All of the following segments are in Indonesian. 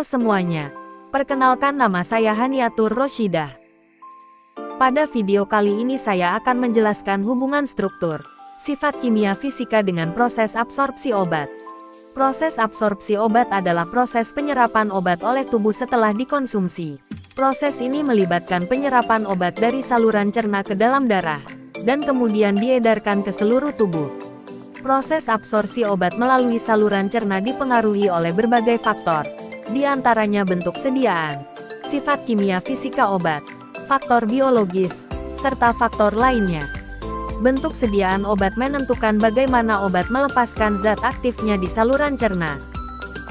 Halo semuanya, perkenalkan nama saya Haniatur Roshidah. Pada video kali ini saya akan menjelaskan hubungan struktur, sifat kimia fisika dengan proses absorpsi obat. Proses absorpsi obat adalah proses penyerapan obat oleh tubuh setelah dikonsumsi. Proses ini melibatkan penyerapan obat dari saluran cerna ke dalam darah, dan kemudian diedarkan ke seluruh tubuh. Proses absorpsi obat melalui saluran cerna dipengaruhi oleh berbagai faktor, di antaranya bentuk sediaan, sifat kimia fisika obat, faktor biologis, serta faktor lainnya. Bentuk sediaan obat menentukan bagaimana obat melepaskan zat aktifnya di saluran cerna.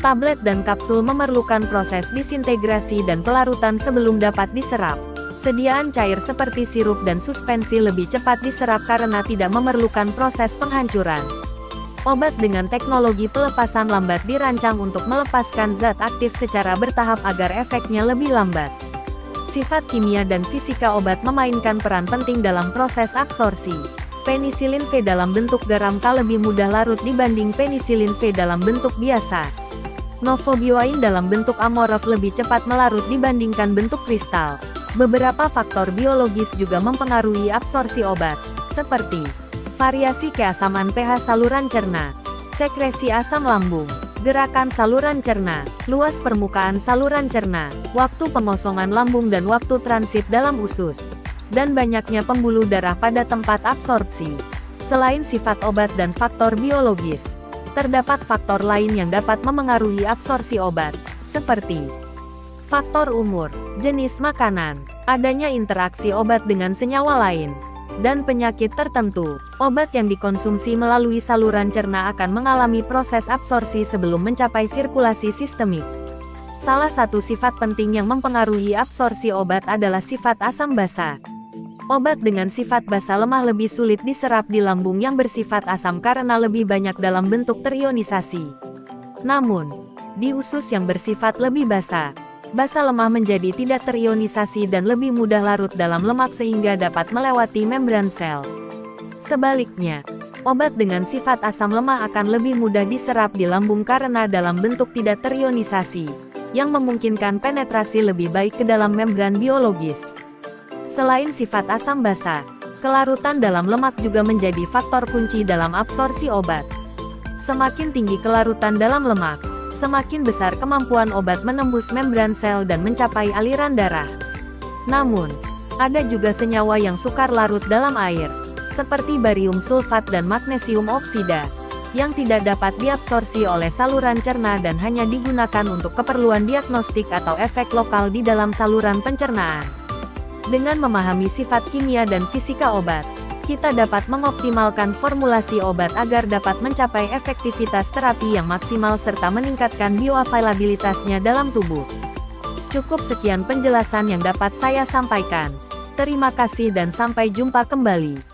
Tablet dan kapsul memerlukan proses disintegrasi dan pelarutan sebelum dapat diserap. Sediaan cair seperti sirup dan suspensi lebih cepat diserap karena tidak memerlukan proses penghancuran. Obat dengan teknologi pelepasan lambat dirancang untuk melepaskan zat aktif secara bertahap agar efeknya lebih lambat. Sifat kimia dan fisika obat memainkan peran penting dalam proses absorpsi. Penisilin V dalam bentuk garam K lebih mudah larut dibanding penisilin V dalam bentuk biasa. Novobioin dalam bentuk amorf lebih cepat melarut dibandingkan bentuk kristal. Beberapa faktor biologis juga mempengaruhi absorpsi obat, seperti variasi keasaman pH saluran cerna, sekresi asam lambung, gerakan saluran cerna, luas permukaan saluran cerna, waktu pengosongan lambung dan waktu transit dalam usus, dan banyaknya pembuluh darah pada tempat absorpsi. Selain sifat obat dan faktor biologis, terdapat faktor lain yang dapat memengaruhi absorpsi obat, seperti faktor umur, jenis makanan, adanya interaksi obat dengan senyawa lain, dan penyakit tertentu. Obat yang dikonsumsi melalui saluran cerna akan mengalami proses absorpsi sebelum mencapai sirkulasi sistemik. Salah satu sifat penting yang mempengaruhi absorpsi obat adalah sifat asam basa. Obat dengan sifat basa lemah lebih sulit diserap di lambung yang bersifat asam karena lebih banyak dalam bentuk terionisasi. Namun, di usus yang bersifat lebih basa lemah menjadi tidak terionisasi dan lebih mudah larut dalam lemak sehingga dapat melewati membran sel. Sebaliknya, obat dengan sifat asam lemah akan lebih mudah diserap di lambung karena dalam bentuk tidak terionisasi, yang memungkinkan penetrasi lebih baik ke dalam membran biologis. Selain sifat asam basa, kelarutan dalam lemak juga menjadi faktor kunci dalam absorpsi obat. Semakin tinggi kelarutan dalam lemak, semakin besar kemampuan obat menembus membran sel dan mencapai aliran darah. Namun, ada juga senyawa yang sukar larut dalam air, seperti barium sulfat dan magnesium oksida, yang tidak dapat diabsorpsi oleh saluran cerna dan hanya digunakan untuk keperluan diagnostik atau efek lokal di dalam saluran pencernaan. Dengan memahami sifat kimia dan fisika obat, kita dapat mengoptimalkan formulasi obat agar dapat mencapai efektivitas terapi yang maksimal serta meningkatkan bioavailabilitasnya dalam tubuh. Cukup sekian penjelasan yang dapat saya sampaikan. Terima kasih dan sampai jumpa kembali.